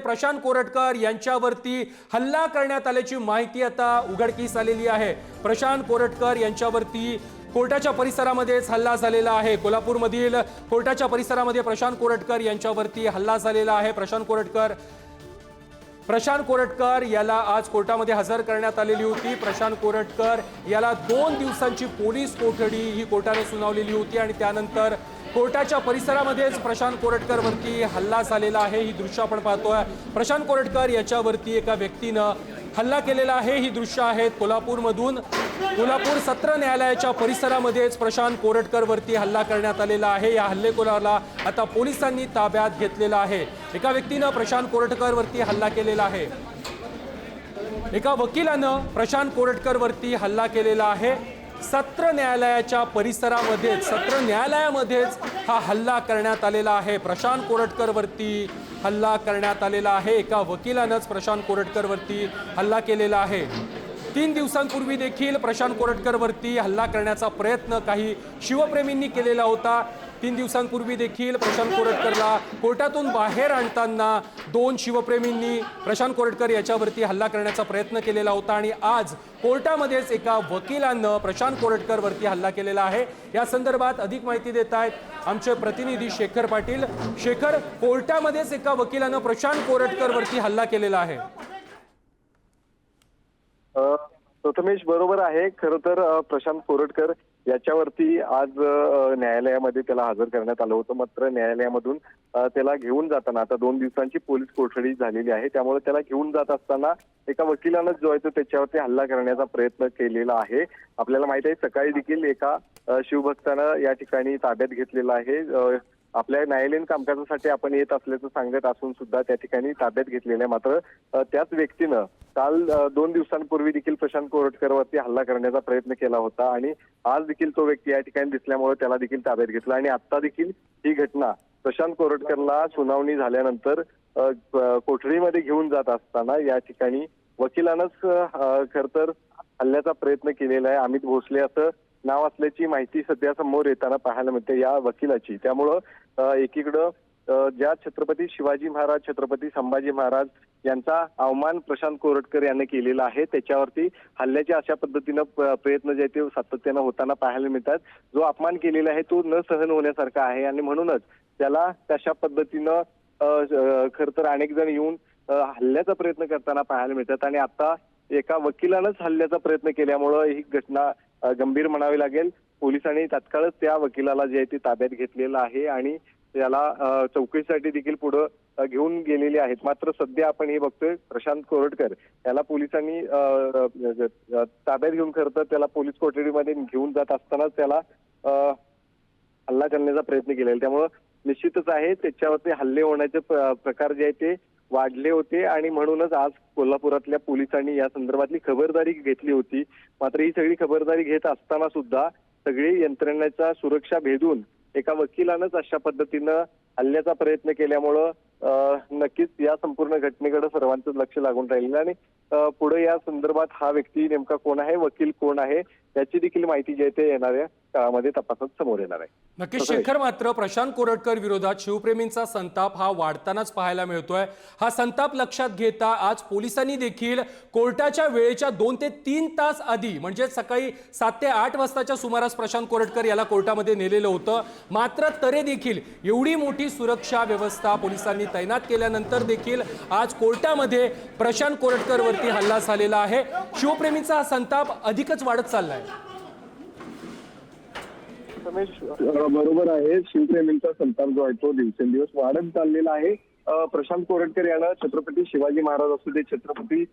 प्रशांत कोरटकर यांच्यावरती हल्ला करण्यात आल्याची माहिती आता उघडकीस आलेली आहे। प्रशांत कोरटकर यांच्यावरती कोर्टाच्या परिसरामध्येच हल्ला झालेला आहे। कोल्हापूरमधील कोर्टाच्या परिसरामध्ये प्रशांत कोरटकर यांच्यावरती हल्ला झालेला आहे। प्रशांत कोरटकर याला आज कोर्टामध्ये हजर करण्यात आलेली होती। प्रशांत कोरटकर याला 2 दिवसांची पोलीस कोठडी ही कोर्टाने सुनावलेली होती आणि त्यानंतर कोर्टाच्या परिसरामध्येच प्रशांत कोरटकर वरती हल्ला झालेला आहे। ही दृश्य आपण पाहतोय। प्रशांत कोरटकर याच्यावरती एका व्यक्तीने हल्ला केलेला आहे। ही दृश्य आहेत कोल्हापूरमधून। कोल्हापूर सत्र न्यायालयाच्या परिसरामध्येच प्रशांत कोरटकर वरती हल्ला करण्यात आलेला आहे। या हल्लेखोराला आता पोलिसांनी ताब्यात घेतलेला आहे। एका व्यक्तीने प्रशांत कोरटकर वरती हल्ला केलेला आहे। एका वकिलाने प्रशांत कोरटकर वरती हल्ला केलेला आहे। सत्र न्यायालयाच्या परिसरामध्ये सत्र न्यायालयामध्येच हा हल्ला करण्यात आलेला आहे। प्रशांत कोरटकर वरती हल्ला करण्यात आलेला आहे। एका वकिलानेच प्रशांत कोरटकर वरती हल्ला केलेला आहे। 3 दिवसांपूर्वी देखील प्रशांत कोरटकर वरती हल्ला करण्याचा प्रयत्न काही शिवप्रेमींनी केलेला होता। 3 दिवसांपूर्वी देखील प्रशांत कोरटकरला कोर्टातून बाहेर आणताना 2 शिवप्रेमींनी प्रशांत कोरटकर याच्यावरती हल्ला करण्याचा प्रयत्न केलेला होता आणि आज कोर्टामध्येच एका वकिलाने प्रशांत कोरटकर वरती हल्ला केलेला आहे। या संदर्भात अधिक माहिती देत आहेत आमचे प्रतिनिधी शेखर पाटील। शेखर, कोर्टामध्येच एका वकिलाने प्रशांत कोरटकर वरती हल्ला केलेला आहे। प्रथमेश, बरोबर आहे। खरं तर प्रशांत कोरटकर याच्यावरती आज न्यायालयामध्ये त्याला हजर करण्यात आलं होतं। मात्र न्यायालयामधून त्याला घेऊन जाताना आता 2 दिवसांची पोलीस कोठडी झालेली आहे। त्यामुळे त्याला घेऊन जात असताना एका वकिलानं जो आहे तो त्याच्यावरती हल्ला करण्याचा प्रयत्न केलेला आहे। आपल्याला माहिती आहे सकाळी देखील एका शिवभक्तानं या ठिकाणी ताब्यात घेतलेला आहे। आपल्या न्यायालयीन कामकाजासाठी आपण येत असल्याचं सांगत असून सुद्धा त्या ठिकाणी ताब्यात घेतलेलं आहे। मात्र त्याच व्यक्तीनं काल 2 दिवसांपूर्वी देखील प्रशांत कोरटकरवरती हल्ला करण्याचा प्रयत्न केला होता आणि आज देखील तो व्यक्ती या ठिकाणी दिसल्यामुळे त्याला देखील ताब्यात घेतलं आणि आता देखील ही घटना प्रशांत कोरटकरला सुनावणी झाल्यानंतर कोठडीमध्ये घेऊन जात असताना या ठिकाणी वकिलानंच खरं तर हल्ल्याचा प्रयत्न केलेला आहे। अमित भोसले असं नाव असल्याची माहिती सध्या समोर येताना पाहायला मिळते या वकिलाची। त्यामुळं एकीकडं ज्या छत्रपती शिवाजी महाराज, छत्रपती संभाजी महाराज यांचा अवमान प्रशांत कोरटकर याने केलेला आहे, त्याच्यावरती हल्ल्याचे अशा पद्धतीनं प्रयत्न जे ते सातत्यानं होताना पाहायला मिळतात। जो अपमान केलेला आहे तो न सहन होण्यासारखा आहे आणि म्हणूनच त्याला तशा पद्धतीनं खरं तर अनेक जण येऊन हल्ल्याचा प्रयत्न करताना पाहायला मिळतात आणि आता एका वकिलानंच हल्ल्याचा प्रयत्न केल्यामुळं ही घटना गंभीर म्हणावी लागेल। पोलिसांनी तात्काळच त्या वकिलाला जे आहे ते ताब्यात घेतलेलं आहे आणि त्याला चौकशीसाठी देखील पुढे घेऊन गेलेले आहेत। मात्र सध्या आपण हे बघतोय प्रशांत कोरटकर याला पोलिसांनी ताब्यात घेऊन खरं तर त्याला पोलीस कोठडीमध्ये घेऊन जात असताना त्याला हल्ला करण्याचा प्रयत्न केलेला। त्यामुळं निश्चितच आहे त्याच्यावरती हल्ले होण्याचे प्रकार जे आहे ते वाढले होते आणि म्हणूनच आज कोल्हापुरातल्या पोलिसांनी या संदर्भातली खबरदारी घेतली होती। मात्र ही सगळी खबरदारी घेत असताना सुद्धा सगळी यंत्रणेचा सुरक्षा भेदून एका वकिलानंच अशा पद्धतीनं हल्ल्याचा प्रयत्न केल्यामुळं नक्कीच या संपूर्ण घटनेकडे सर्वांचं लक्ष लागून राहिलं आणि पुढे या संदर्भात हा व्यक्ती नेमका कोण आहे, वकील कोण आहे याची देखील माहिती जी आहे ते येणाऱ्या काळामध्ये तपासात समोर येणार आहे। नक्कीच शेखर, मात्र प्रशांत कोरटकर विरोधात शिवप्रेमींचा संताप हा वाढतानाच पाहायला मिळतोय। हा संताप लक्षात घेता आज पोलिसांनी देखील कोर्टाच्या वेळेच्या 2 ते 3 तास आधी म्हणजे सकाळी 7 ते 8 वाजताच्या सुमारास प्रशांत कोरटकर याला कोर्टामध्ये नेलेलं होतं। मात्र तरी देखील एवढी मोठी सुरक्षा व्यवस्था पोलिसांनी तैनात केल्यानंतर देखील आज कोर्टामध्ये प्रशांत कोरटकर वरती हल्ला झालेला आहे। शिवप्रेमींचा हा संताप अधिकच वाढत चाललाय। बरोबर आहे, शिवप्रेमींचा संताप जो आहे तो दिवसेंदिवस वाढत चाललेला आहे। प्रशांत कोरटकर यानं छत्रपती शिवाजी महाराज असू दे, छत्रपती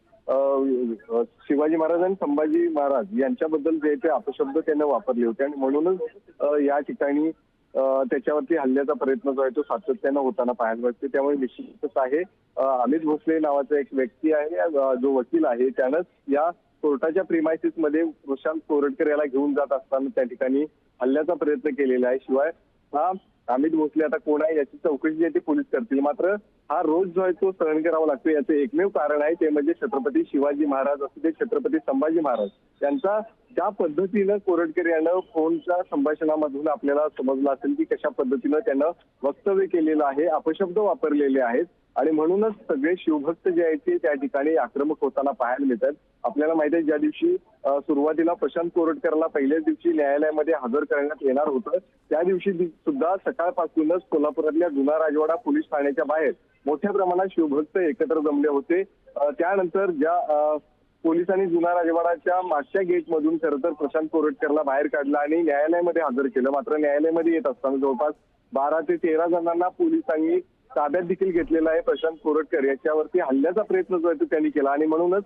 शिवाजी महाराज आणि संभाजी महाराज यांच्याबद्दल जे ते अपशब्द त्यानं वापरले होते आणि म्हणूनच या ठिकाणी त्याच्यावरती हल्ल्याचा प्रयत्न जो आहे तो सातत्यानं होताना पाहायला मिळते। त्यामुळे निश्चितच आहे अमित भोसले नावाचा एक व्यक्ती आहे जो वकील आहे, त्यानंच या कोर्टाच्या प्रिमायसिस मध्ये प्रशांत कोरटकर याला घेऊन जात असताना त्या ठिकाणी हल्ल्याचा प्रयत्न केलेला आहे। शिवाय हा अमित भोसले आता कोण आहे याची चौकशी जी आहे ती पोलीस करतील। मात्र हा रोज जो आहे तो सहन करावा लागतो याचं एकमेव कारण आहे ते म्हणजे छत्रपती शिवाजी महाराज असू दे, छत्रपती संभाजी महाराज यांचा ज्या पद्धतीनं कोरटकर यानं फोनच्या संभाषणामधून आपल्याला समजलं असेल की कशा पद्धतीनं त्यानं वक्तव्य केलेलं आहे, अपशब्द वापरलेले आहेत आणि म्हणूनच सगळे शिवभक्त जे आहेत ते त्या ठिकाणी आक्रमक होताना पाहायला मिळतात. आपल्याला माहिती आहे ज्या दिवशी सुरुवातीला प्रशांत कोरटकरला पहिल्याच दिवशी न्यायालयामध्ये हजर करण्यात येणार होतं त्या दिवशी सुद्धा सकाळपासूनच कोल्हापुरातल्या जुना राजवाडा पोलीस ठाण्याच्या बाहेर मोठ्या प्रमाणात शिवभक्त एकत्र जमले होते. त्यानंतर ज्या पोलिसांनी जुना राजवाडाच्या मागच्या गेटमधून खरं तर प्रशांत कोरटकरला बाहेर काढलं आणि न्यायालयामध्ये हजर केलं. मात्र न्यायालयामध्ये येत असताना जवळपास 12 ते 13 जणांना पोलिसांनी ताब्यात देखील घेतलेला आहे. प्रशांत कोरटकर याच्यावरती हल्ल्याचा प्रयत्न जो आहे तो त्यांनी केला आणि म्हणूनच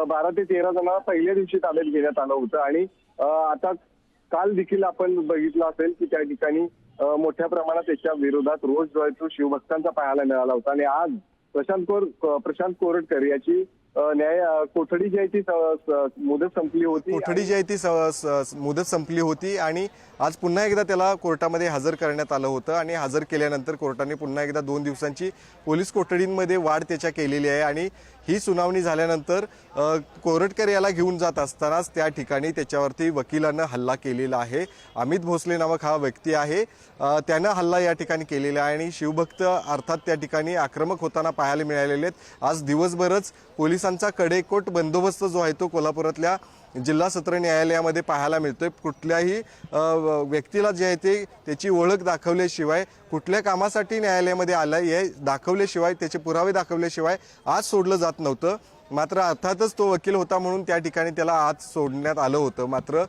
12 ते 13 जणांना पहिल्या दिवशी ताब्यात घेण्यात आलं होतं. आणि आता काल देखील आपण बघितलं असेल की त्या ठिकाणी मोठ्या प्रमाणात त्याच्या विरोधात रोष जो आहे तो शिवभक्तांचा पाहायला मिळाला होता. आणि आज प्रशांत कोरटकर याची न्याय कोठडी जी आहे ती मुदत संपली होती. कोठडी जी आहे ती मुदत संपली होती आणि आज पुन्हा एकदा त्याला कोर्टामध्ये हजर करण्यात आलं होतं आणि हजर केल्यानंतर कोर्टाने पुन्हा एकदा 2 दिवसांची पोलीस कोठडींमध्ये वाढ त्याच्या केलेली आहे. आणि ही सुनावणी झाल्यानंतर कोरटकर याला घेऊन जात असतानाच त्या ठिकाणी त्याच्यावरती वकिलानं हल्ला केलेला आहे. अमित भोसले नामक हा व्यक्ती आहे, त्यानं हल्ला या ठिकाणी केलेला आहे आणि शिवभक्त अर्थात त्या ठिकाणी आक्रमक होताना पाहायला मिळालेले आहेत. आज दिवसभरच पोलिसांचा कडेकोट बंदोबस्त जो आहे तो कोल्हापुरातल्या जिल्हा सत्र न्यायालयामध्ये पाहायला मिळतोय. कुठल्याही व्यक्तीला जे आहे ते त्याची ओळख दाखवल्याशिवाय, कुठल्या कामासाठी न्यायालयामध्ये आलाय हे दाखवल्याशिवाय, त्याचे पुरावे दाखवल्याशिवाय आज सोडलं जात नव्हतं. मात्र अर्थातच तो वकील होता म्हणून त्या ठिकाणी त्याला आज सोडण्यात आलं होतं. मात्र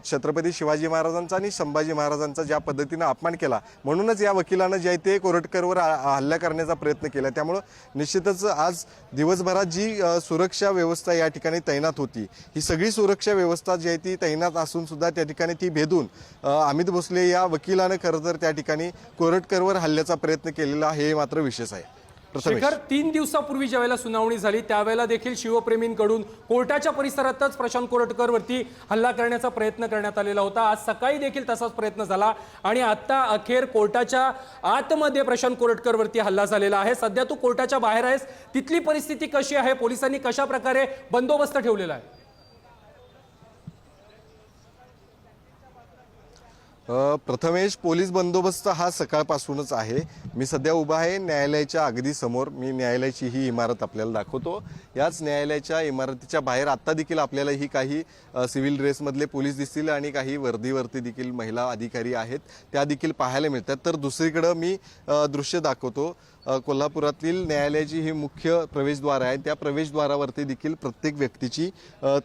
छत्रपती शिवाजी महाराजांचा आणि संभाजी महाराजांचा ज्या पद्धतीनं अपमान केला म्हणूनच या वकिलानं जे आहे ते कोरटकरवर हल्ला करण्याचा प्रयत्न केला. त्यामुळं निश्चितच आज दिवसभरात जी सुरक्षा व्यवस्था या ठिकाणी तैनात होती, ही सगळी सुरक्षा व्यवस्था जी आहे ती तैनात असून सुद्धा त्या ठिकाणी ती भेदून अमित भोसले या वकिलानं खरं तर त्या ठिकाणी कोरटकरवर हल्ल्याचा प्रयत्न केलेला हे मात्र विशेष आहे. शेखर, 3 दिवसापूर्वी ज्यावेळेला सुनावणी झाली त्यावेळेला देखील शिवप्रेमींकडून कोर्टाच्या परिसरातच प्रशांत कोरटकरवरती हल्ला करण्याचा प्रयत्न करण्यात आलेला होता. आज सकाळी देखील तसाच प्रयत्न झाला आणि आता अखेर कोर्टाच्या आतमध्ये प्रशांत कोरटकरवरती हल्ला झालेला आहे. सध्या तू कोर्टाच्या बाहेर आहेस, तिथली परिस्थिती कशी आहे? पोलिसांनी कशा प्रकारे बंदोबस्त ठेवलेला आहे? प्रथमेश, पोलीस बंदोबस्त हा सकाळपासूनच आहे. मी सध्या उभा आहे न्यायालयाच्या अगदी समोर. मी न्यायालयाची ही इमारत आपल्याला दाखवतो. याच न्यायालयाच्या इमारतीच्या बाहेर आता देखील आपल्याला ही काही सिव्हिल ड्रेसमधले पोलीस दिसतील आणि काही वर्दीवरती देखील महिला अधिकारी आहेत त्या देखील पाहायला मिळतात. तर दुसरीकडं मी दृश्य दाखवतो. कोल्हापुरातील न्यायालयाची ही मुख्य प्रवेशद्वार आहे. त्या प्रवेशद्वारावरती देखील प्रत्येक व्यक्तीची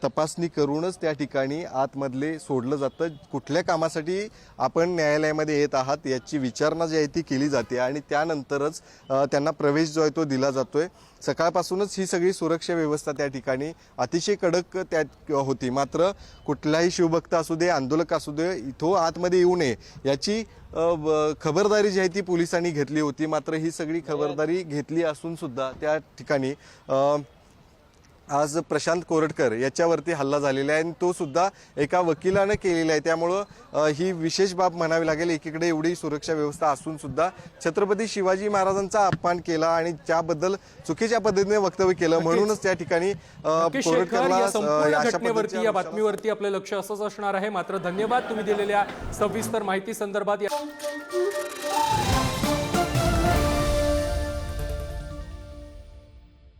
तपासणी करूनच त्या ठिकाणी आतमधले सोडलं जातं. कुठल्या कामासाठी आपण न्यायालयामध्ये येत आहात याची विचारणा जी आहे ती केली जाते आणि त्यानंतरच त्यांना प्रवेश जो आहे तो दिला जातोय. सकाळपासूनच ही सगळी सुरक्षा व्यवस्था त्या ठिकाणी अतिशय कडक त्यात होती. मात्र कुठलाही शिवभक्त असू दे, आंदोलक असू दे, इथं आतमध्ये येऊ नये याची खबरदारी जी आहे ती पोलिसांनी घेतली होती. मात्र ही सगळी खबरदारी घेतली असून सुद्धा त्या ठिकाणी आज प्रशांत कोरटकर याच्यावरती हल्ला झालेला आहे आणि तो सुद्धा एका वकिलानं केलेला आहे. त्यामुळं ही विशेष बाब म्हणावी लागेल. एकीकडे एवढी सुरक्षा व्यवस्था असून सुद्धा छत्रपती शिवाजी महाराजांचा अपमान केला आणि त्याबद्दल चुकीच्या पद्धतीने वक्तव्य केलं म्हणूनच त्या ठिकाणी या बातमीवरती आपलं लक्ष असंच असणार आहे. मात्र धन्यवाद तुम्ही दिलेल्या सविस्तर माहिती संदर्भात.